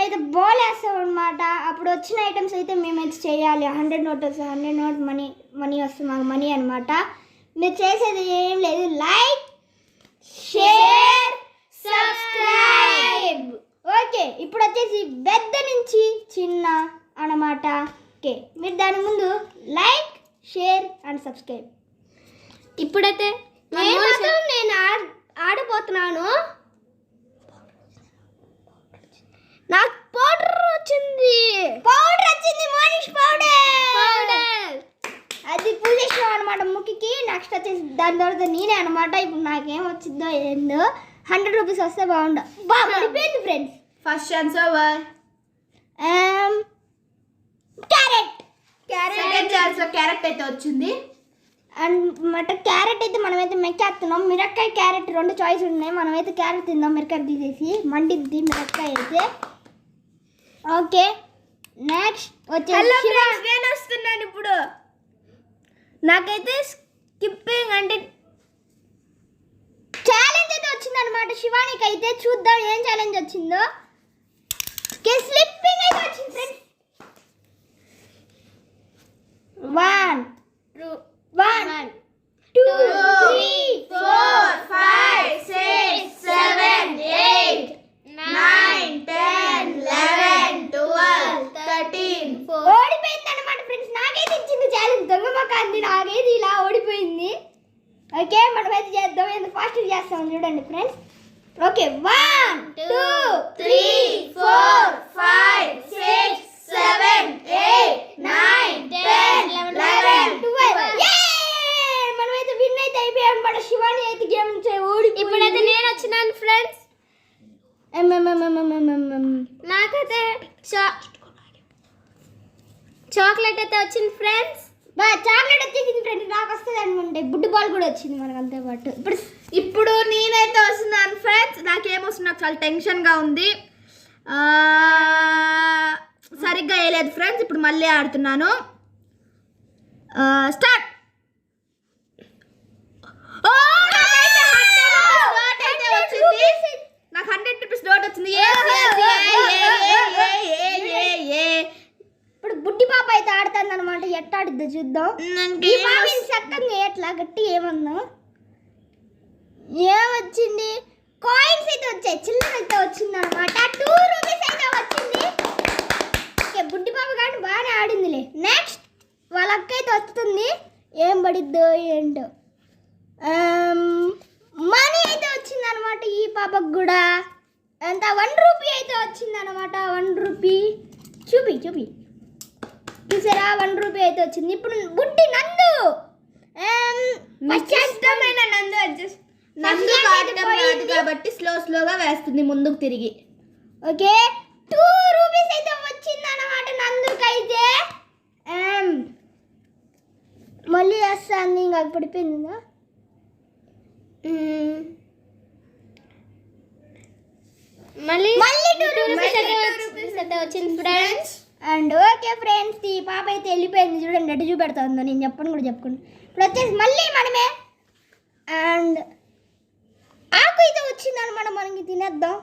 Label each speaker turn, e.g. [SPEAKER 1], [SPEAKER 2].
[SPEAKER 1] అయితే బాల్ వేస్తాం అనమాట. అప్పుడు వచ్చిన ఐటమ్స్ అయితే మేమైతే చేయాలి. 100 నోట్ వస్తుంది, 100 నోట్ మనీ వస్తుంది మాకు మనీ అనమాట. మీరు చేసేది ఏం లేదు, లైక్ షేర్ సబ్స్క్రైబ్. ఓకే, ఇప్పుడు వచ్చేసి పెద్ద నుంచి చిన్న అన్నమాట. ఓకే, మీరు దాని ముందు లైక్ షేర్ అండ్ సబ్స్క్రైబ్.
[SPEAKER 2] ఇప్పుడైతే
[SPEAKER 1] నేను ఆడిపోతున్నాను. నాకు పౌడర్ వచ్చింది, మోనిష్ పౌడర్. అది పూజేసాం అనమాట ముక్కికి. నెక్స్ట్ వచ్చేసి దాని తర్వాత నేనే అనమాట. ఇప్పుడు నాకేం వచ్చిందో ఏందో. 100 రూపీస్ వస్తే బాగుండు. పడిపోయింది friends.
[SPEAKER 2] First chance over. Carrot అయితే వచ్చింది
[SPEAKER 1] అనమాట. క్యారెట్ అయితే మనమైతే మెక్కేస్తున్నాం. మిరక్కాయ క్యారెట్ 2 చాయిస్ ఉన్నాయి. మనమైతే క్యారెట్ తిందాం, మిరక్కాయ తీసేసి మండిద్ది మిరక్కాయ అయితే. ఓకే, నెక్స్ట్ వచ్చేసి
[SPEAKER 2] నేను వస్తున్నాను ఇప్పుడు.
[SPEAKER 1] నాకైతే స్కిప్పింగ్ అంటే ఛాలెంజ్ అయితే వచ్చింది అనమాట. శివానికి అయితే చూద్దాం ఏం ఛాలెంజ్ వచ్చిందో. స్లిప్పింగ్ అయితే వచ్చింది ఫ్రెండ్స్. 1 2 3
[SPEAKER 2] 4 5 6 7 8 9 10 11 12 13
[SPEAKER 1] ఓడిపోయింది అనమాట ఫ్రెండ్స్. నాకైతే ఇచ్చింది ఛాలెంజ్. దొంగ మొక్కంది నాకైతే ఇలా ఓడిపోయింది. ఓకే, మనమైతే చేద్దాం. ఎంత ఫాస్ట్ చేస్తాం చూడండి ఫ్రెండ్స్. ఓకే, 1 2 3 4 5 6 7 8 9 10 11 12. మనమైతే విన్ అయితే అయిపోయాం అనమాట. శివాని అయితే గేమ్ నుంచి ఓడిపోయింది.
[SPEAKER 2] ఇప్పుడైతే నేను వచ్చినాను ఫ్రెండ్స్. నాకైతే చాక్లెట్ అయితే వచ్చింది ఫ్రెండ్స్.
[SPEAKER 1] చాక్లెట్ వచ్చేసింది ఫ్రెండ్స్. నాకు వస్తుంది అనుకుంటే బుడ్డు బాల్ కూడా వచ్చింది మనకు అంతే పాటు.
[SPEAKER 2] ఇప్పుడు నేనైతే వస్తున్నాను ఫ్రెండ్స్. నాకేమొస్తుంది, నాకు చాలా టెన్షన్గా ఉంది. సరిగ్గా వేయలేదు ఫ్రెండ్స్. ఇప్పుడు మళ్ళీ ఆడుతున్నాను. స్టార్ట్. నాకు 100 రూపీస్ నోట్ వచ్చింది.
[SPEAKER 1] ఇప్పుడు బుడ్డి పాప అయితే ఆడుతుంది అనమాట. ఎట్ట ఆడిద్దో చూద్దాం. ఈ పాప చక్కగా ఎట్లా గట్టి ఏమన్నా ఏమొచ్చింది. కాయిన్స్ అయితే వచ్చాయి, చిల్లర అయితే వచ్చింది అనమాట. 2 రూపీస్ అయితే వచ్చింది. ఓకే, బుడ్డి పాప కానీ బాగానే ఆడిందిలే. నెక్స్ట్ వాళ్ళ అక్క అయితే వస్తుంది. ఏం పడిద్దో ఏంటో. మనీ అయితే వచ్చింది అనమాట ఈ పాపకు కూడా. ఎంత 1 రూపీ అయితే వచ్చింది అనమాట. 1 రూపీ చూపి చూసారా, 1 రూపీ అయితే వచ్చింది. ఇప్పుడు బుడ్డి నందు
[SPEAKER 2] ఇష్టమైన నందు కాదు కాబట్టి స్లోగా వేస్తుంది ముందుకు తిరిగి.
[SPEAKER 1] ఓకే, 2 రూపీస్ అయితే వచ్చింది అనమాట నందుకైతే. మళ్ళీ వేస్తాను, ఇంకా పడిపోయిందా.
[SPEAKER 2] మళ్ళీ
[SPEAKER 1] 2 రూపీస్ అయితే వచ్చింది ఫ్రెండ్స్. అండ్ ఓకే ఫ్రెండ్స్, ఈ పాప అయితే వెళ్ళిపోయింది చూడండి. ఎటు చూపెడుతుందో నేను చెప్పను కూడా చెప్పుకోండి. ఇప్పుడు వచ్చేసి మళ్ళీ మనమే. అండ్ ఆకు అయితే వచ్చిందనమాట, మనకి తినేద్దాం.